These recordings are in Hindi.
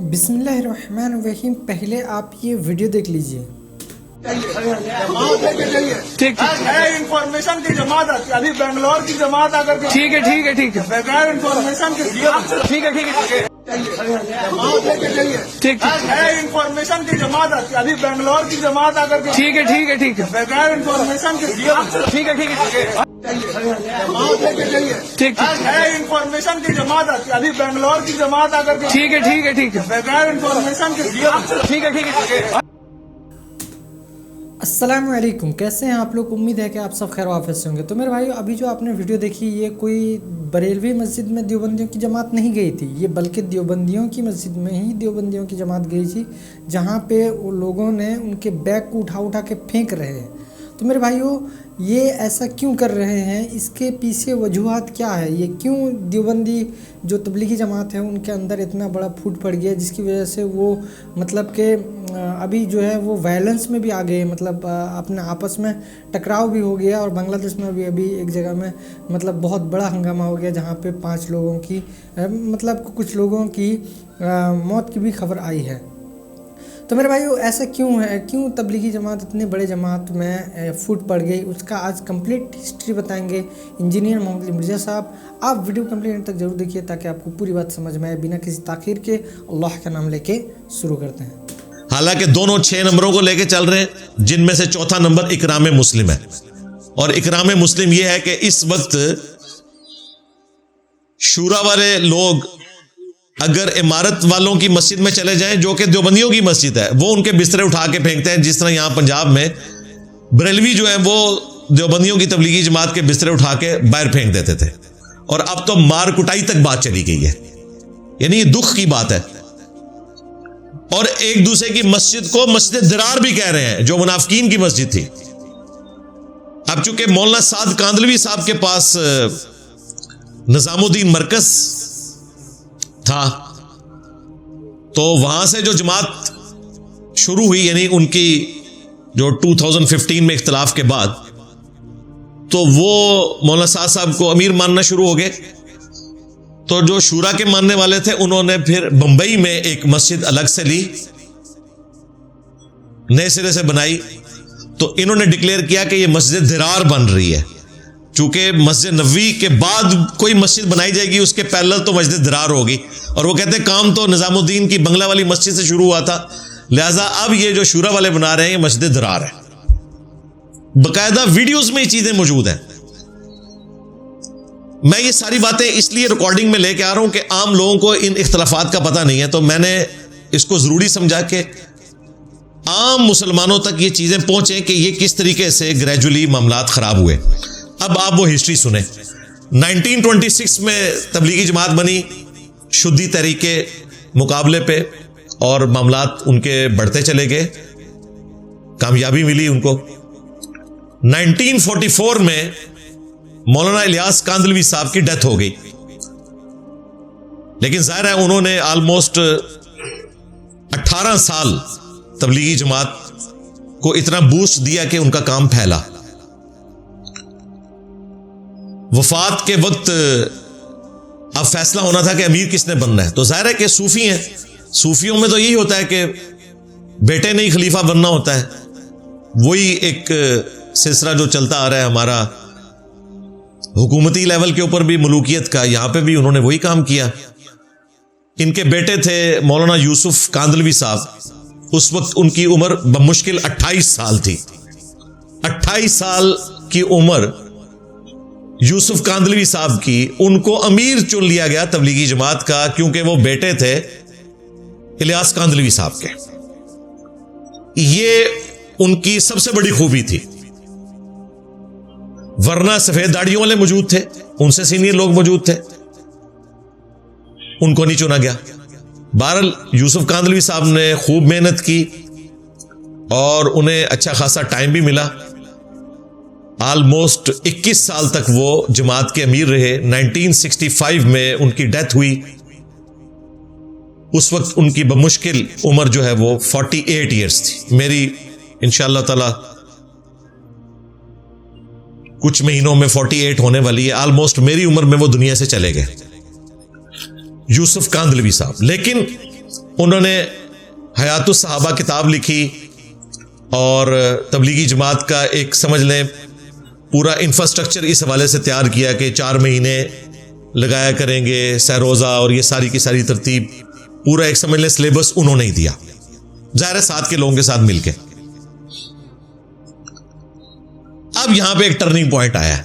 बिस्मिल्लाहिर्रहमानिर्रहीम। पहले आप ये वीडियो देख लीजिए। ठीक है, इंफॉर्मेशन की जमात आती है। अभी बेंगलोर की जमात आकर ठीक है ठीक है ठीक है बगैर इंफॉर्मेशन के ठीक है ठीक है ठीक है, इंफॉर्मेशन की जमात आती है। अभी बेंगलोर की जमात आकर ठीक है ठीक है ठीक है बगैर इंफॉर्मेशन के ठीक है ठीक है ठीक है, इंफॉर्मेशन की जमात आती है। अभी बेंगलोर की जमात आकर ठीक है ठीक है ठीक है बगैर इंफॉर्मेशन के ठीक है ठीक है। अस्सलाम वालेकुम, कैसे हैं आप लोग? उम्मीद है कि आप सब खैर वाफियत से होंगे। तो मेरे भाई, अभी जो आपने वीडियो देखी, ये कोई बरेलवी मस्जिद में देवबंदियों की जमात नहीं गई थी। ये बल्कि देवबंदियों की मस्जिद में ही देवबंदियों की जमात गई थी, जहाँ पे वो लोगों ने उनके बैग को उठा उठा के फेंक रहे हैं। तो मेरे भाइयों, ये ऐसा क्यों कर रहे हैं? इसके पीछे वजूहात क्या है? ये क्यों देवबंदी जो तबलीगी जमात है उनके अंदर इतना बड़ा फूट पड़ गया, जिसकी वजह से वो मतलब कि अभी जो है वो वायलेंस में भी आ गए। मतलब अपने आपस में टकराव भी हो गया। और बांग्लादेश में भी अभी एक जगह में मतलब बहुत बड़ा हंगामा हो गया, जहाँ पे 5 लोगों की मतलब कुछ लोगों की मौत की भी खबर आई है। तो मेरे भाइयों, ऐसा क्यों है? क्यों तबलीगी जमात इतने बड़े जमात में फूट पड़ गई? उसका आज कंप्लीट हिस्ट्री बताएंगे इंजीनियर मोहम्मद अली मिर्ज़ा साहब। आप वीडियो कंप्लीट एंड तक जरूर देखिए, ताकि आपको पूरी बात समझ में आए। बिना किसी ताखीर के अल्लाह का नाम लेके शुरू करते हैं। हालांकि दोनों 6 नंबरों को लेके चल रहे हैं, जिनमें से चौथा नंबर इकराम मुस्लिम है। और इकराम मुस्लिम यह है कि इस वक्त शूरा वाले लोग अगर इमारत वालों की मस्जिद में चले जाएं, जो कि देवबंदियों की मस्जिद है, वो उनके बिस्तरे उठा के फेंकते हैं। जिस तरह यहां पंजाब में बरेलवी जो है वो देवबंदियों की तबलीगी जमात के बिस्तरे उठा के बाहर फेंक देते थे। और अब तो मार कुटाई तक बात चली गई है। यानी ये दुख की बात है। और एक दूसरे की मस्जिद को मस्जिद दिरार भी कह रहे हैं, जो मुनाफिकीन की मस्जिद थी। अब चूंकि मौलाना साद कांदलवी साहब के पास निजामुद्दीन मरकज था, तो वहां से जो जमात शुरू हुई, यानी उनकी जो 2015 में इख्तिलाफ के बाद, तो वो मौलाना साद साहब को अमीर मानना शुरू हो गए। तो जो शूरा के मानने वाले थे, उन्होंने फिर बंबई में एक मस्जिद अलग से ली, नए सिरे से बनाई। तो इन्होंने डिक्लेयर किया कि यह मस्जिद दिरार बन रही है। चूंकि मस्जिद नबवी के बाद कोई मस्जिद बनाई जाएगी, उसके पैरेलल तो मस्जिद दिरार होगी। और वो कहते हैं काम तो निजामुद्दीन की बंगला वाली मस्जिद से शुरू हुआ था, लिहाजा अब ये जो शूरा वाले बना रहे हैं, ये मस्जिद दिरार है। बकायदा वीडियोस में ये चीजें मौजूद हैं। मैं ये सारी बातें इसलिए रिकॉर्डिंग में लेके आ रहा हूं कि आम लोगों को इन इख्तलाफात का पता नहीं है। तो मैंने इसको जरूरी समझा कि आम मुसलमानों तक ये चीजें पहुंचे कि ये किस तरीके से ग्रेजुअली मामलात खराब हुए। अब आप वो हिस्ट्री सुने। 1926 में तबलीगी जमात बनी शुद्धी तहरीक के मुकाबले पे, और मामलात उनके बढ़ते चले गए, कामयाबी मिली उनको। 1944 में मौलाना इलियास कांदलवी साहब की डेथ हो गई। लेकिन जाहिर है उन्होंने ऑलमोस्ट 18 साल तबलीगी जमात को इतना बूस्ट दिया कि उनका काम फैला। वफात के वक्त अब फैसला होना था कि अमीर किसने बनना है। तो जाहिर है कि सूफी हैं, सूफियों में तो यही होता है कि बेटे नहीं खलीफा बनना होता है। वही एक सिलसिला जो चलता आ रहा है हमारा हुकूमती लेवल के ऊपर भी, मलूकियत का। यहां पे भी उन्होंने वही काम किया। इनके बेटे थे मौलाना यूसुफ कांदलवी साहब। उस वक्त उनकी उम्र बमुश्किल 28 साल थी। 28 साल की उम्र यूसुफ कांदलवी साहब की, उनको अमीर चुन लिया गया तबलीगी जमात का, क्योंकि वो बेटे थे इलियास कांदलवी साहब के। ये उनकी सबसे बड़ी खूबी थी। वरना सफेद दाढ़ियों वाले मौजूद थे, उनसे सीनियर लोग मौजूद थे, उनको नहीं चुना गया। बहरहाल यूसुफ कांदलवी साहब ने खूब मेहनत की और उन्हें अच्छा खासा टाइम भी मिला। ऑलमोस्ट 21 साल तक वो जमात के अमीर रहे। 1965 में उनकी डेथ हुई। उस वक्त उनकी बमुश्किल उम्र जो है वो 48 ईयर्स थी। मेरी इंशाअल्लाह ताला कुछ महीनों में 48 होने वाली है। ऑलमोस्ट मेरी उम्र में वो दुनिया से चले गए यूसुफ कांदलवी साहब। लेकिन उन्होंने हयातुस सहाबा किताब लिखी और तबलीगी जमात का एक समझ लें पूरा इंफ्रास्ट्रक्चर इस हवाले से तैयार किया कि 4 महीने लगाया करेंगे सहरोज़ा और ये सारी की सारी तरतीब, पूरा एक समझ लें सिलेबस उन्होंने ही दिया, ज़ाहिर है साथ के लोगों के साथ मिलके। अब यहां पे एक टर्निंग पॉइंट आया है,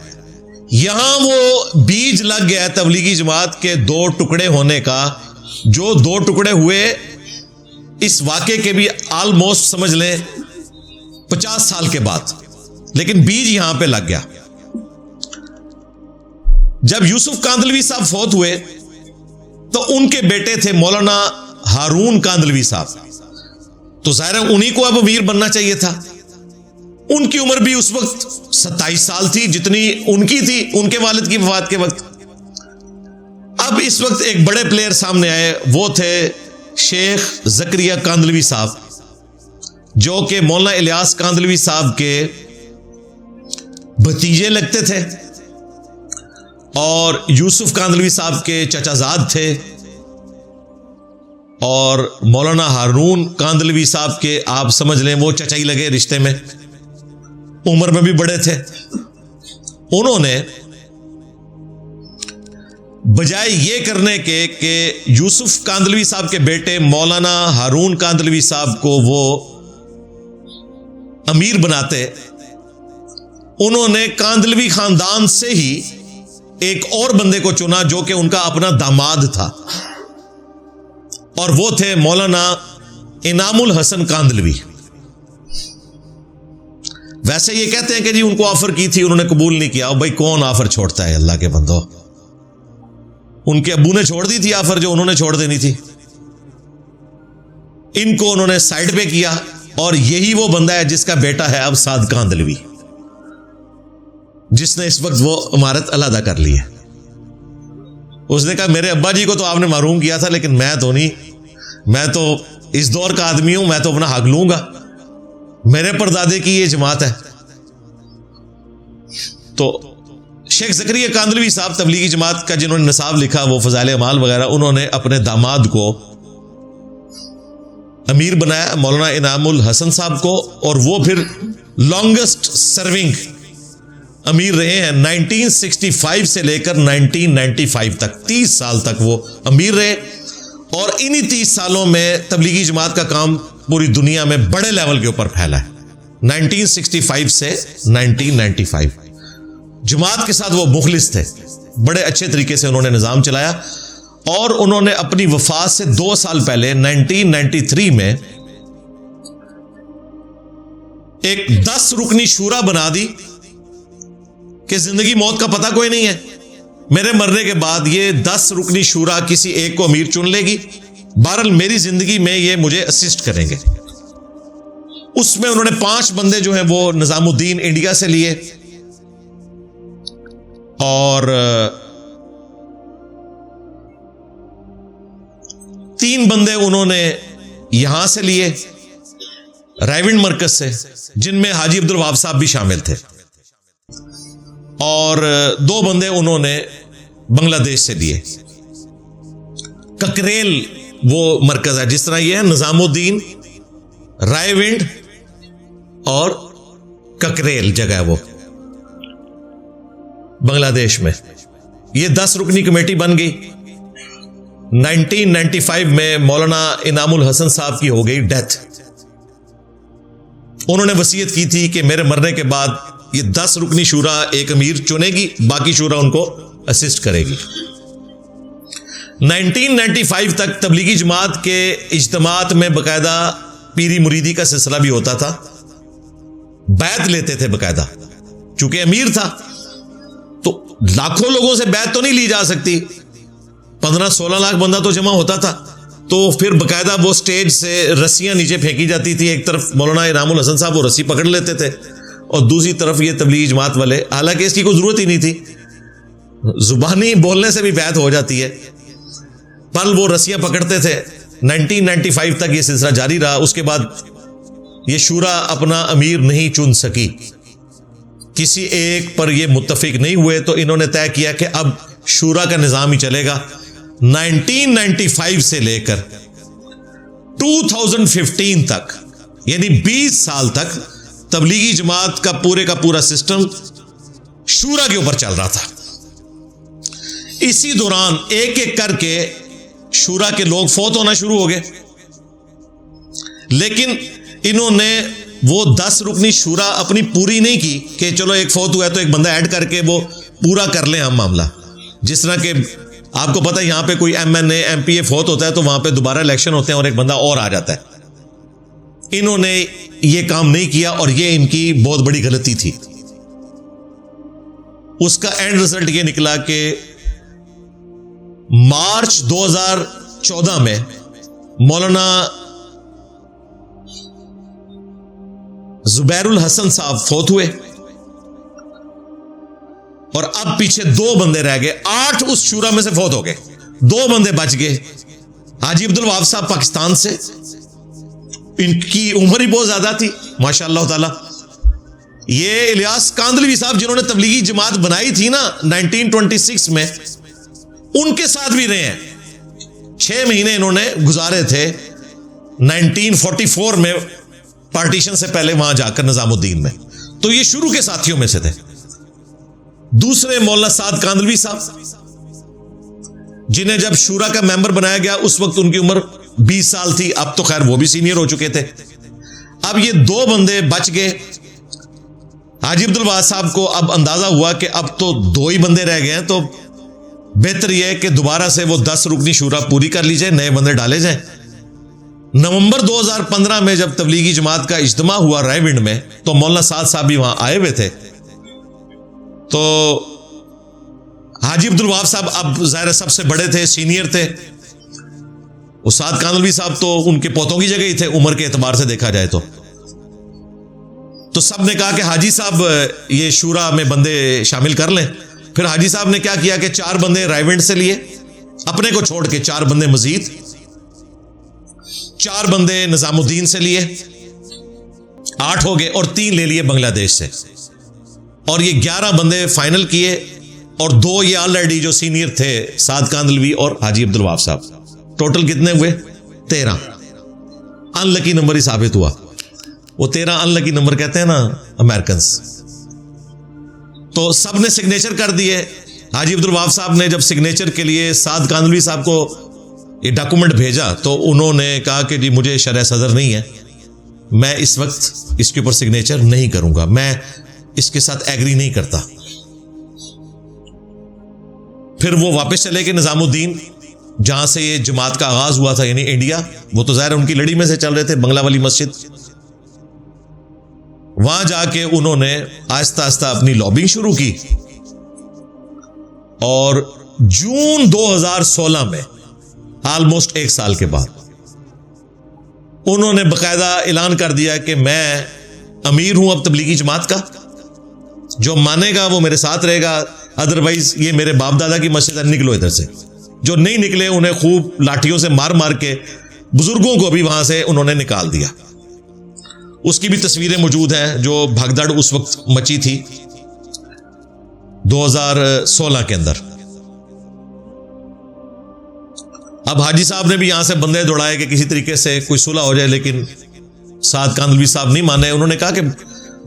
यहां वो बीज लग गया तबलीगी जमात के 2 टुकड़े होने का, जो 2 टुकड़े हुए इस वाक़े के भी ऑलमोस्ट समझ लें 50 साल के बाद, लेकिन बीज यहां पे लग गया। जब यूसुफ कांदलवी साहब फौत हुए तो उनके बेटे थे मौलाना हारून कांदलवी साहब, तो जाहिर है उन्हीं को अब अमीर बनना चाहिए था। उनकी उम्र भी उस वक्त 27 साल थी जितनी उनकी थी उनके वालिद की वफात के वक्त। अब इस वक्त एक बड़े प्लेयर सामने आए, वो थे शेख ज़करिया कांदलवी साहब, जो कि मौलाना इलियास कांदलवी साहब के भतीजे लगते थे और यूसुफ कांदलवी साहब के चचाजाद थे और मौलाना हारून कांदलवी साहब के आप समझ लें वो चचाई लगे रिश्ते में, उम्र में भी बड़े थे। उन्होंने बजाय ये करने के कि यूसुफ कांदलवी साहब के बेटे मौलाना हारून कांदलवी साहब को वो अमीर बनाते, उन्होंने कांदलवी खानदान से ही एक और बंदे को चुना जो कि उनका अपना दामाद था, और वो थे मौलाना इनामुल हसन कांदलवी। वैसे ये कहते हैं कि जी उनको ऑफर की थी, उन्होंने कबूल नहीं किया। भाई कौन ऑफर छोड़ता है अल्लाह के बंदो, उनके अब्बू ने छोड़ दी थी ऑफर जो उन्होंने छोड़ देनी थी, इनको उन्होंने साइड पे किया, और यही वो बंदा है जिसका बेटा है अब साद कांदलवी, जिसने इस वक्त वो इमारत अलहदा कर ली है। उसने कहा मेरे अब्बा जी को तो आपने महरूम किया था, लेकिन मैं तो नहीं, मैं तो इस दौर का आदमी हूं, मैं तो अपना हक लूंगा, मेरे परदादे की ये जमात है। तो शेख ज़करिया कांदलवी साहब तबलीगी जमात का जिन्होंने निसाब लिखा, वो फ़ज़ाइल अमाल वगैरह, उन्होंने अपने दामाद को अमीर बनाया, मौलाना इनामुल हसन साहब को, और वो फिर लॉन्गेस्ट सर्विंग अमीर रहे हैं 1965 से लेकर 1995 तक, 30 साल तक वो अमीर रहे। और इन्हीं 30 सालों में तबलीगी जमात का काम पूरी दुनिया में बड़े लेवल के ऊपर फैला है। 1965 से 1995 जमात के साथ वो मुखलिस थे, बड़े अच्छे तरीके से उन्होंने निज़ाम चलाया। और उन्होंने अपनी वफात से 2 साल पहले 1993 में एक 10 रुकनी शूरा बना दी कि जिंदगी मौत का पता कोई नहीं है, मेरे मरने के बाद ये 10 रुकनी शूरा किसी एक को अमीर चुन लेगी, बहरहाल मेरी जिंदगी में ये मुझे असिस्ट करेंगे। उसमें उन्होंने 5 बंदे जो हैं वो निजामुद्दीन इंडिया से लिए, और 3 बंदे उन्होंने यहां से लिए रायविंड मरकज से, जिनमें हाजी अब्दुल वहाब साहब भी शामिल थे, और 2 बंदे उन्होंने बांग्लादेश से लिए। ककरेल वो मरकज है, जिस तरह ये है निजामुद्दीन, रायविंड और ककरेल जगह है वो बांग्लादेश में। ये 10 रुकनी कमेटी बन गई। 1995 में मौलाना इनामुल हसन साहब की हो गई डेथ। उन्होंने वसीयत की थी कि मेरे मरने के बाद ये 10 रुकनी शूरा एक अमीर चुनेगी, बाकी शूरा उनको असिस्ट करेगी। 1995 तक तबलीगी जमात के इज्तिमात में बाकायदा पीरी मुरीदी का सिलसिला भी होता था, बैत लेते थे बाकायदा, चूंकि अमीर था तो लाखों लोगों से बैत तो नहीं ली जा सकती, 15-16 लाख बंदा तो जमा होता था। तो फिर बाकायदा वो स्टेज से रस्सियां नीचे फेंकी जाती थी, एक तरफ मौलाना इनामुल हसन साहब वो रस्सी पकड़ लेते थे और दूसरी तरफ ये तबलीगी जमात वाले, हालांकि इसकी कोई जरूरत ही नहीं थी, जुबानी बोलने से भी बैत हो जाती है, पर वो रस्सियां पकड़ते थे। 1995 तक ये सिलसिला जारी रहा। उसके बाद ये शूरा अपना अमीर नहीं चुन सकी, किसी एक पर ये मुत्तफिक नहीं हुए, तो इन्होंने तय किया कि अब शूरा का निज़ाम ही चलेगा। 1995 से लेकर 2015 तक, यानी 20 साल तक तबलीगी जमात का पूरा सिस्टम शूरा के ऊपर चल रहा था। इसी दौरान एक एक करके शूरा के लोग फौत होना शुरू हो गए, लेकिन इन्होंने वो 10 रुकनी शूरा अपनी पूरी नहीं की कि चलो एक फौत हुआ है तो एक बंदा ऐड करके वो पूरा कर लें हम मामला। जिस तरह के आपको पता है यहां पे कोई MNA MPA फौत होता है तो वहां पे दोबारा इलेक्शन होते हैं और एक बंदा और आ जाता है। इन्होंने ये काम नहीं किया और ये इनकी बहुत बड़ी गलती थी। उसका एंड रिजल्ट ये निकला कि मार्च 2014 में मौलाना जुबैरुल हसन साहब फौत हुए और अब पीछे 2 बंदे रह गए। 8 उस शूरा में से फौत हो गए, 2 बंदे बच गए। हाजी अब्दुल वहाब साहब पाकिस्तान से, इनकी उम्र ही बहुत ज्यादा थी माशाअल्लाह ताला। ये इलियास कांदलवी साहब जिन्होंने तबलीगी जमात बनाई थी ना 1926 में, उनके साथ भी रहे हैं। 6 महीने इन्होंने गुजारे थे 1944 में, पार्टीशन से पहले वहां जाकर निजामुद्दीन में। तो ये शुरू के साथियों में से थे। दूसरे मौलाना साद कांदलवी साहब, जिन्हें जब शूरा का मेंबर बनाया गया उस वक्त उनकी उम्र 20 साल थी, अब तो खैर वो भी सीनियर हो चुके थे। अब ये 2 बंदे बच गए। हाजी अब्दुल वहाब साहब को अब अंदाजा हुआ कि अब तो 2 ही बंदे रह गए हैं, तो बेहतर यह है कि दोबारा से वो 10 रुकनी शूरा पूरी कर ली जाए, नए बंदे डाले जाएं। नवंबर 2015 में जब तबलीगी जमात का इज्तिमा हुआ रायविंड में, तो मौलाना साद साहब भी वहां आए हुए थे। तो हाजी अब्दुल वहाब साहब अब जाहिर सबसे बड़े थे, सीनियर थे। उस्ताद कांदलवी साहब तो उनके पोतों की जगह ही थे उम्र के एतबार से देखा जाए तो सब ने कहा कि हाजी साहब ये शूरा में बंदे शामिल कर लें। फिर हाजी साहब ने क्या किया कि 4 बंदे रायविंड से लिए, अपने को छोड़ के 4 बंदे मजीद, 4 बंदे निजामुद्दीन से लिए, 8 हो गए, और 3 ले लिए बांग्लादेश से, और ये 11 बंदे फाइनल किए। और 2 ये ऑलरेडी जो सीनियर थे, साद कांदलवी और हाजी अब्दुल वहाब साहब। टोटल कितने हुए? 13। अनलकी नंबर ही साबित हुआ। वो 13 अनलकी नंबर कहते हैं ना अमेरिकन। तो सब ने सिग्नेचर कर दिए। हाजी अब्दुल वहाब साहब ने जब सिग्नेचर के लिए साद कांदलवी साहब को ये डॉक्यूमेंट भेजा तो उन्होंने कहा कि जी मुझे शरह सदर नहीं है, मैं इस वक्त इसके ऊपर सिग्नेचर नहीं करूंगा, मैं इसके साथ एग्री नहीं करता। फिर वो वापस चले गए निजामुद्दीन, जहां से ये जमात का आगाज हुआ था, यानी इंडिया। वो तो जाहिर उनकी लड़ी में से चल रहे थे, बंगला वाली मस्जिद। वहां जाके उन्होंने आहिस्ता आहिस्ता अपनी लॉबिंग शुरू की और जून 2016 में, ऑलमोस्ट 1 साल के बाद, उन्होंने बकायदा ऐलान कर दिया कि मैं अमीर हूं अब तबलीगी जमात का, जो मानेगा वो मेरे साथ रहेगा, अदरवाइज ये मेरे बाप दादा की मस्जिद है, निकलो इधर से। जो नहीं निकले उन्हें खूब लाठियों से मार मार के, बुजुर्गों को भी वहां से उन्होंने निकाल दिया। उसकी भी तस्वीरें मौजूद हैं जो भगदड़ उस वक्त मची थी 2016 के अंदर। अब हाजी साहब ने भी यहां से बंदे दौड़ाए कि किसी तरीके से कोई सुलह हो जाए, लेकिन साद कांदलवी साहब नहीं माने। उन्होंने कहा कि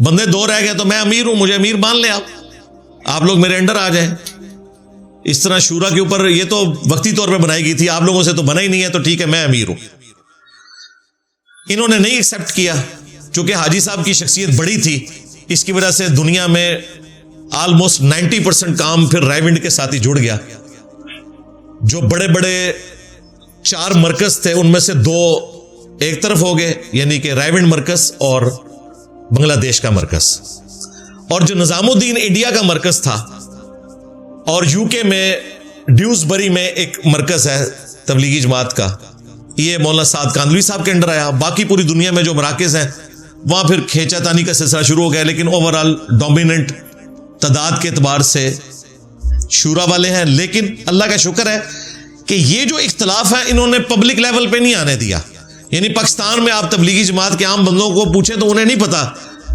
बंदे 2 रह गए तो मैं अमीर हूं, मुझे अमीर मान ले, आप लोग मेरे अंडर आ जाए। इस तरह शूरा के ऊपर ये तो वक्ती तौर पे बनाई गई थी, आप लोगों से तो बना ही नहीं है, तो ठीक है मैं अमीर हूं। इन्होंने नहीं एक्सेप्ट किया, चूंकि हाजी साहब की शख्सियत बड़ी थी, इसकी वजह से दुनिया में ऑलमोस्ट 90% काम फिर रायविंड के साथ ही जुड़ गया। जो बड़े बड़े 4 मरकज थे उनमें से 2 एक तरफ हो गए, यानी कि रायविंड मरकज और बांग्लादेश का मरकज। और जो निजामुद्दीन इंडिया का मरकज था, और यूके में ड्यूसबरी में एक मरकज है तबलीगी जमात का, ये मौलाना साद कांदलवी साहब के अंडर आया। बाकी पूरी दुनिया में जो मराकज हैं वहां फिर खेचातानी का सिलसिला शुरू हो गया, लेकिन ओवरऑल डोमिनेंट तादाद के एतबार से शूरा वाले हैं। लेकिन अल्लाह का शुक्र है कि ये जो इख्तलाफ है इन्होंने पब्लिक लेवल पे नहीं आने दिया। यानी पाकिस्तान में आप तबलीगी जमात के आम बंदों को पूछें तो उन्हें नहीं पता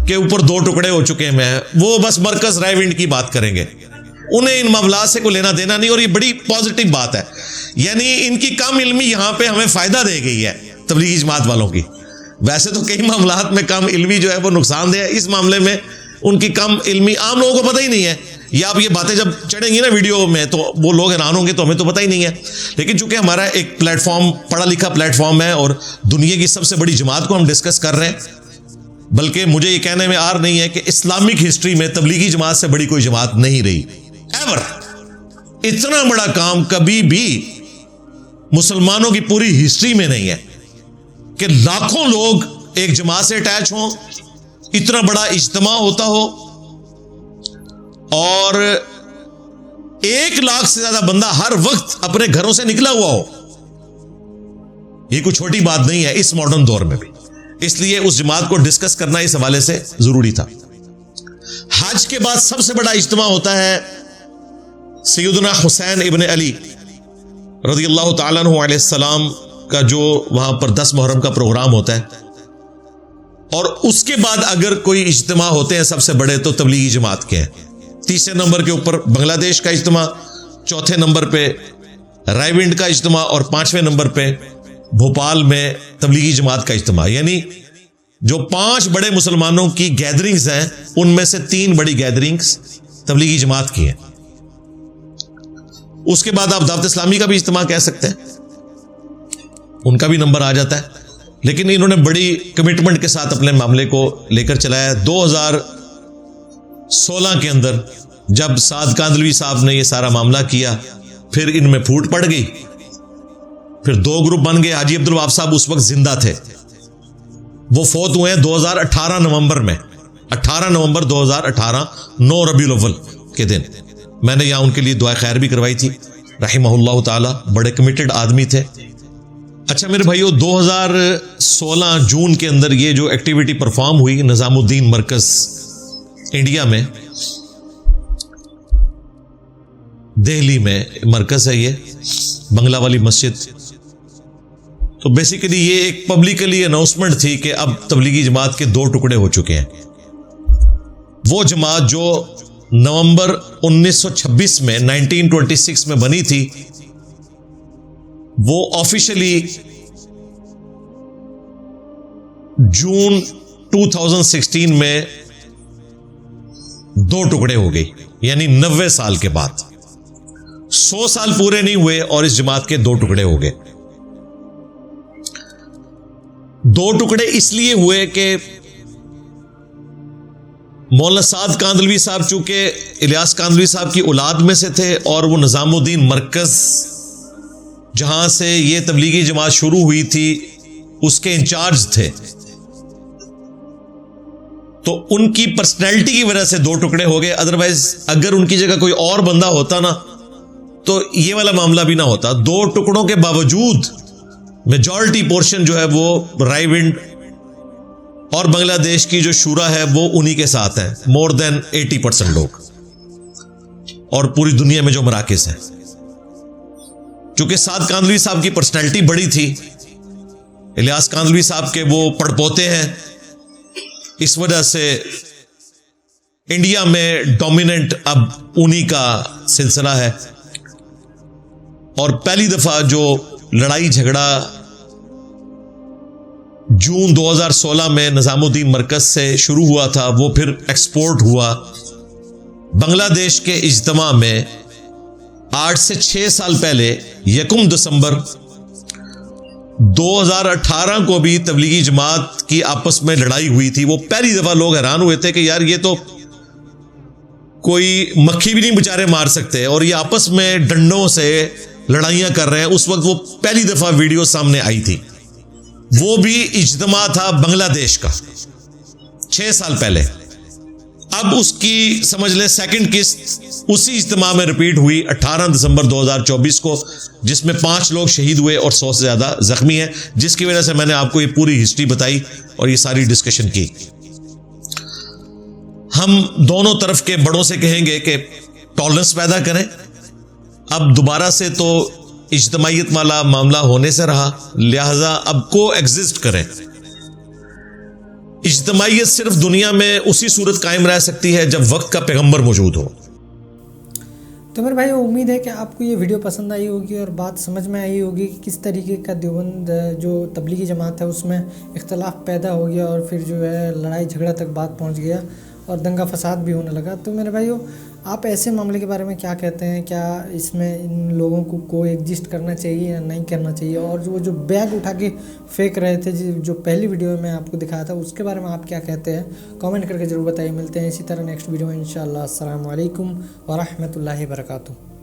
कि ऊपर 2 टुकड़े हो चुके हैं, वो बस मरकज रायविंड की बात करेंगे, उन्हें इन मामला से कोई लेना देना नहीं। और ये बड़ी पॉजिटिव बात है, यानी इनकी कम इल्मी यहां पे हमें फायदा दे गई है। तबलीगी जमात वालों की। वैसे तो कई मामलात में कम इल्मी जो है वो नुकसानदेह है, इस मामले में उनकी कम इल्मी आम लोगों को पता ही नहीं है। या आप ये बातें जब चढ़ेंगी ना वीडियो में तो वो लोग हैरान होंगे, तो हमें तो पता ही नहीं है। लेकिन चूंकि हमारा एक प्लेटफॉर्म पढ़ा लिखा प्लेटफॉर्म है और दुनिया की सबसे बड़ी जमात को हम डिस्कस कर रहे हैं, बल्कि मुझे ये कहने में आर नहीं है कि इस्लामिक हिस्ट्री में तबलीगी जमात से बड़ी कोई जमात नहीं रही एवर। इतना बड़ा काम कभी भी मुसलमानों की पूरी हिस्ट्री में नहीं है कि लाखों लोग एक जमात से अटैच हों, इतना बड़ा इज्तिमा होता हो और 1 लाख से ज्यादा बंदा हर वक्त अपने घरों से निकला हुआ हो। यह कोई छोटी बात नहीं है इस मॉडर्न दौर में भी, इसलिए उस जमात को डिस्कस करना इस हवाले से जरूरी था। हज के बाद सबसे बड़ा इज्तिमा होता है सैयदना हुसैन इब्न अली रज़ियल्लाहु ताला अन्हु अलैहिस्सलाम का, जो वहां पर 10 मुहर्रम का प्रोग्राम होता है। और उसके बाद अगर कोई इज्तिमा होते हैं सबसे बड़े तो तबलीगी जमात के हैं। तीसरे नंबर के ऊपर बांग्लादेश का इज्तिमा, चौथे नंबर पे रायविंड का इज्तिमा और 5वें नंबर पे भोपाल में तबलीगी जमात का इज्तिमा। यानी जो 5 बड़े मुसलमानों की गैदरिंग्स हैं उनमें से 3 बड़ी गैदरिंग्स तबलीगी जमात की हैं। उसके बाद आप दावत इस्लामी का भी इज्तिमा कह सकते हैं, उनका भी नंबर आ जाता है। लेकिन इन्होंने बड़ी कमिटमेंट के साथ अपने मामले को लेकर चलाया। 2016 के अंदर जब साद कांदलवी साहब ने यह सारा मामला किया, फिर इनमें फूट पड़ गई, फिर 2 ग्रुप बन गए। हाजी अब्दुल वहाब साहब उस वक्त जिंदा थे, वो फौत हुए हैं 2018 नवंबर में, 18 नवंबर 2018 9 रबीउल अव्वल के दिन। मैंने यहां उनके लिए दुआ खैर भी करवाई थी, रहिमहुल्लाह ताला, बड़े कमिटेड आदमी थे। अच्छा मेरे भाइयों, 2016 जून के अंदर ये जो एक्टिविटी परफॉर्म हुई निजामुद्दीन मरकज इंडिया में, दिल्ली में मरकज है ये, बंगला वाली मस्जिद। तो बेसिकली ये एक पब्लिकली अनाउंसमेंट थी कि अब तबलीगी जमात के 2 टुकड़े हो चुके हैं। वो जमात जो नवंबर 1926 में 1926 में बनी थी, वो ऑफिशियली जून 2016 में 2 टुकड़े हो गई। यानी 90 साल के बाद 100 साल पूरे नहीं हुए और इस जमात के 2 टुकड़े हो गए। 2 टुकड़े इसलिए हुए कि मौलाना साद कांदलवी साहब चूंकि इलियास कांदलवी साहब की औलाद में से थे और वो निजामुद्दीन मरकज जहां से ये तबलीगी जमात शुरू हुई थी उसके इंचार्ज थे, तो उनकी पर्सनैलिटी की वजह से 2 टुकड़े हो गए। अदरवाइज अगर उनकी जगह कोई और बंदा होता ना तो ये वाला मामला भी ना होता। 2 टुकड़ों के बावजूद मेजॉरिटी पोर्शन जो है वो रायविंड और बांग्लादेश की जो शूरा है वो उन्हीं के साथ है, मोर देन 80% लोग, और पूरी दुनिया में जो मराकिज हैं। चूंकि साद कांदलवी साहब की पर्सनैलिटी बड़ी थी, इलियास कांदलवी साहब के वो पड़पोते हैं, इस वजह से इंडिया में डोमिनेंट अब उन्हीं का सिलसिला है। और पहली दफा जो लड़ाई झगड़ा जून 2016 में निजामुद्दीन मरकज से शुरू हुआ था, वो फिर एक्सपोर्ट हुआ बांग्लादेश के इज्तिमा में। 8 से 6 साल पहले 1 दिसंबर 2018 को भी तबलीगी जमात की आपस में लड़ाई हुई थी। वो पहली दफा लोग हैरान हुए थे कि यार ये तो कोई मक्खी भी नहीं बेचारे मार सकते और ये आपस में डंडों से लड़ाइयां कर रहे हैं। उस वक्त वो पहली दफा वीडियो सामने आई थी, वो भी इज्तिमा था बांग्लादेश का 6 साल पहले। अब उसकी समझ लें सेकंड किस्त उसी इज्तिमा में रिपीट हुई 18 दिसंबर 2024 को, जिसमें 5 लोग शहीद हुए और 100 से ज्यादा जख्मी हैं, जिसकी वजह से मैंने आपको ये पूरी हिस्ट्री बताई और ये सारी डिस्कशन की। हम दोनों तरफ के बड़ों से कहेंगे कि टॉलरेंस पैदा करें। अब दोबारा से तो इज्तिमाइयत वाला मामला होने से रहा, लिहाजा अब को एग्जिस्ट करें। इज्तिमाइयत सिर्फ दुनिया में उसी सूरत कायम रह सकती है जब वक्त का पैगंबर मौजूद हो। तो मेरे भाई उम्मीद है कि आपको ये वीडियो पसंद आई होगी और बात समझ में आई होगी कि किस तरीके का देवबंद जो तबलीगी जमात है उसमें इख्तलाफ पैदा हो गया और फिर जो है लड़ाई झगड़ा तक बात पहुंच गया और दंगा फसाद भी होने लगा। तो मेरे भाइयों, आप ऐसे मामले के बारे में क्या कहते हैं? क्या इसमें इन लोगों को कोएग्जिस्ट करना चाहिए या नहीं करना चाहिए? और जो बैग उठा के फेंक रहे थे जो पहली वीडियो में मैं आपको दिखाया था, उसके बारे में आप क्या कहते हैं? कमेंट करके ज़रूर बताइए। मिलते हैं इसी तरह नेक्स्ट वीडियो में इंशाअल्लाह। अस्सलामु अलैकुम व रहमतुल्लाहि व बरकातुहू।